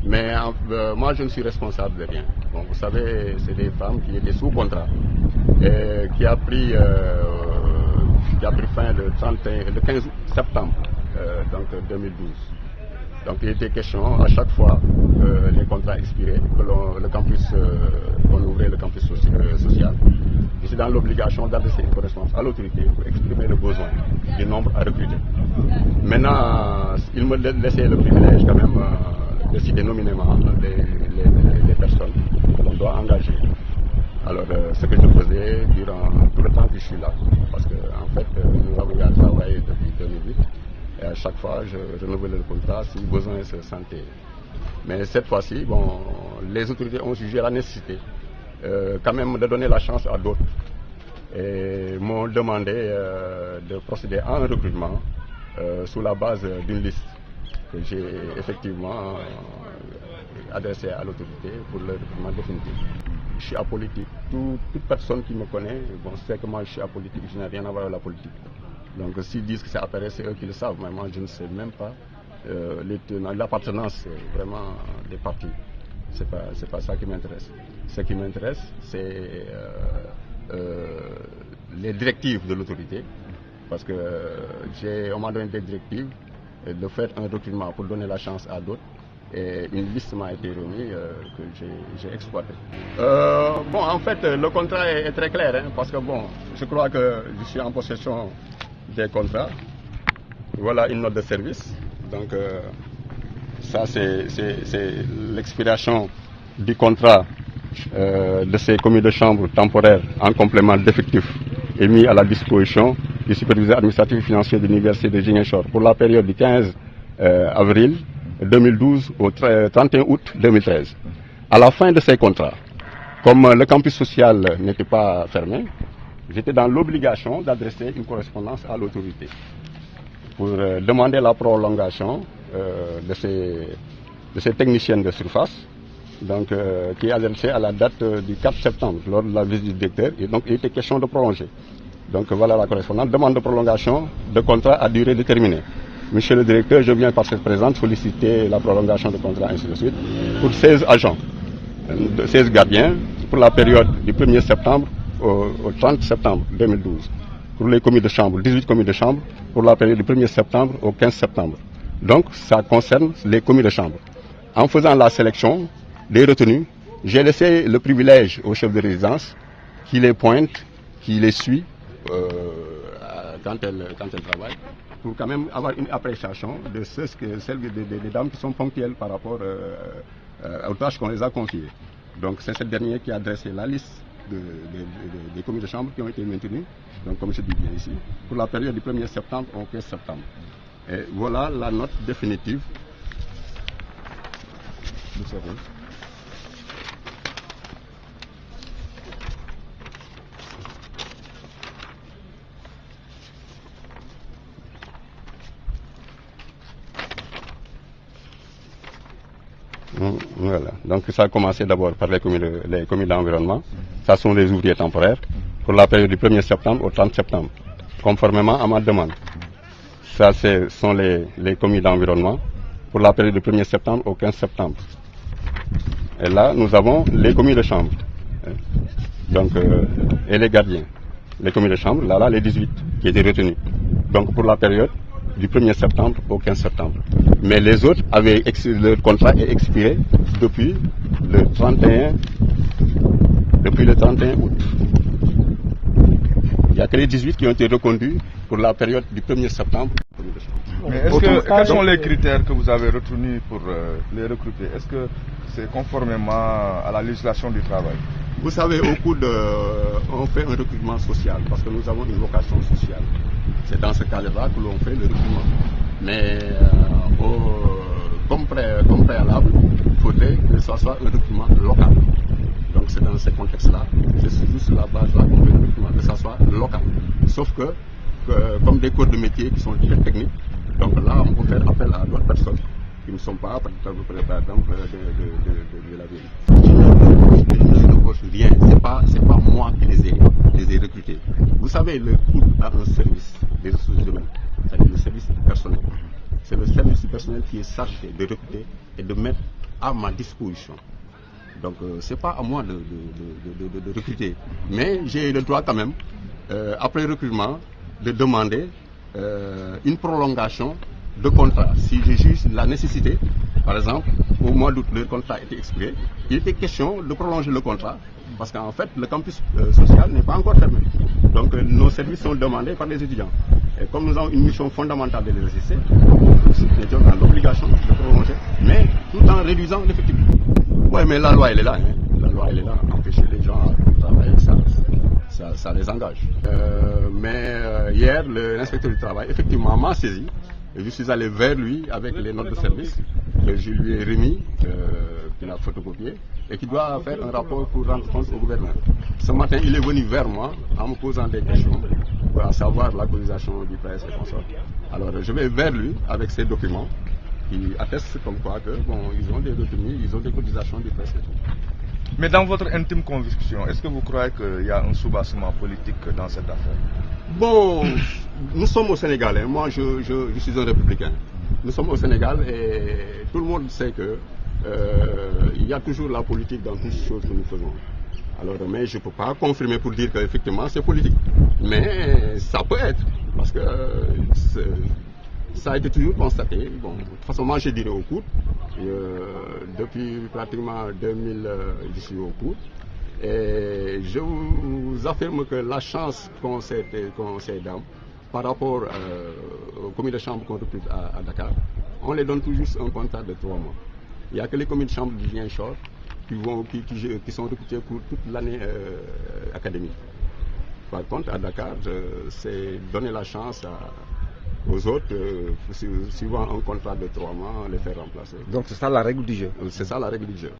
moi, je ne suis responsable de rien. Bon, vous savez, c'est des femmes qui étaient sous contrat et qui a pris fin le 15 septembre donc 2012. Donc il était question à chaque fois les contrats expirés que le campus, on ouvrait le campus social. Je suis dans l'obligation d'adresser une correspondance à l'autorité pour exprimer le besoin du nombre à recruter. Maintenant, il me laissait le privilège quand même de citer nominément les personnes que l'on doit engager. Alors, ce que je faisais durant tout le temps que je suis là, parce qu'en fait, nous avons travaillé depuis 2008, et à chaque fois, je renouvelais le contrat si besoin se sentait. Mais cette fois-ci, bon, les autorités ont jugé la nécessité quand même de donner la chance à d'autres et m'ont demandé de procéder à un recrutement sous la base d'une liste que j'ai effectivement adressée à l'autorité pour le recrutement définitif. Je suis apolitique. Toute personne qui me connaît, bon, sait que moi je suis apolitique, je n'ai rien à voir avec la politique. Donc s'ils disent que c'est appareil, c'est eux qui le savent, mais moi je ne sais même pas l'appartenance vraiment des partis. C'est pas ça qui m'intéresse. Ce qui m'intéresse, c'est les directives de l'autorité, parce que on m'a donné des directives de faire un recrutement pour donner la chance à d'autres. Et une liste m'a été remise que j'ai exploitée. Bon, en fait, le contrat est très clair, hein, parce que bon, je crois que je suis en possession des contrats. Voilà une note de service. Donc, ça, c'est l'expiration du contrat de ces commis de chambre temporaires en complément d'effectifs et mis à la disposition du superviseur administratif et financier de l'Université de Ziguinchor pour la période du 15 avril 2012 au 31 août 2013. À la fin de ces contrats, comme le campus social n'était pas fermé, j'étais dans l'obligation d'adresser une correspondance à l'autorité pour demander la prolongation de ces techniciennes de surface, donc, qui est adressée à la date du 4 septembre lors de la visite du directeur, et donc il était question de prolonger. Donc voilà la correspondance, demande de prolongation de contrat à durée déterminée. Monsieur le directeur, je viens par cette présente solliciter la prolongation de contrat, ainsi de suite, pour 16 agents, 16 gardiens, pour la période du 1er septembre au 30 septembre 2012. Pour les commis de chambre, 18 commis de chambre, pour la période du 1er septembre au 15 septembre. Donc, ça concerne les commis de chambre. En faisant la sélection des retenus, j'ai laissé le privilège au chef de résidence qui les pointe, qui les suit quand elle travaille, pour quand même avoir une appréciation de celles des dames qui sont ponctuelles par rapport aux tâches qu'on les a confiées. Donc c'est cette dernière qui a dressé la liste des commis de chambre qui ont été maintenus, donc comme je dis bien ici, pour la période du 1er septembre au 15 septembre. Et voilà la note définitive. Voilà. Donc ça a commencé d'abord par les commis d'environnement. Ça sont les ouvriers temporaires pour la période du 1er septembre au 30 septembre, conformément à ma demande. Ça, ce sont les commis d'environnement pour la période du 1er septembre au 15 septembre. Et là, nous avons les commis de chambre, donc, et les gardiens. Les commis de chambre, là, les 18 qui étaient retenus. Donc pour la période du 1er septembre au 15 septembre. Mais les autres leur contrat est expiré depuis le 31 août. Il n'y a que les 18 qui ont été reconduits pour la période du 1er septembre. Mais quels sont les critères que vous avez retenus pour les recruter? Est-ce que c'est conformément à la législation du travail? Vous savez, on fait un recrutement social parce que nous avons une vocation sociale. C'est dans ce cadre-là que l'on fait le recrutement. Mais comme préalable, il faudrait que ce soit un recrutement local. Donc c'est dans ce contexte-là, c'est juste la base-là qu'on fait le recrutement, que ce soit local. Sauf que, comme des cours de métier qui sont très techniques, donc là on peut faire appel à d'autres personnes qui ne sont pas, par exemple, de la ville. Je ne coche rien, c'est pas moi qui les ai recrutés. Vous savez, le coût à un service des ressources humaines, c'est le service personnel. C'est le service personnel qui est chargé de recruter et de mettre à ma disposition. Donc ce n'est pas à moi de recruter. Mais j'ai le droit quand même, après recrutement, de demander une prolongation de contrat. Si je juge la nécessité, par exemple, au mois d'août, le contrat était expiré, il était question de prolonger le contrat parce qu'en fait, le campus social n'est pas encore fermé. Donc nos services sont demandés par les étudiants. Et comme nous avons une mission fondamentale de l'exercice, nous étions dans l'obligation de prolonger, mais tout en réduisant l'effectif. Oui, mais la loi, elle est là. Hein. La loi, elle est là. Empêcher les gens de travailler, ça les engage. Hier, l'inspecteur du travail, effectivement, m'a saisi. Et je suis allé vers lui avec les notes de service que je lui ai remis, qu'il a photocopié, et qui doit faire un rapport pour rendre compte au gouverneur. Ce matin, il est venu vers moi en me posant des questions pour savoir la cotisation du presse et consorts. Alors, je vais vers lui avec ces documents qui attestent comme quoi que, bon, ils ont des retenues, ils ont des cotisations du presse et tout. Mais dans votre intime conviction, est-ce que vous croyez qu'il y a un soubassement politique dans cette affaire? Bon, nous sommes au Sénégal, hein. Moi je suis un républicain. Nous sommes au Sénégal et tout le monde sait que il y a toujours la politique dans toutes les choses que nous faisons. Alors, mais je ne peux pas confirmer pour dire qu'effectivement c'est politique. Mais ça peut être, parce que ça a été toujours constaté. Bon, de toute façon, moi je dirais au cours. Depuis pratiquement 2000, je suis au cours. Et je vous affirme que la chance qu'ont ces dames par rapport aux communes de chambre qu'on recrute à Dakar, on les donne tout juste un contrat de 3 mois. Il n'y a que les communes de chambre du Ziguinchor qui sont recrutées pour toute l'année académique. Par contre, à Dakar, c'est donner la chance aux autres, suivant un contrat de 3 mois, les faire remplacer. Donc c'est ça la règle du jeu. C'est ça la règle du jeu.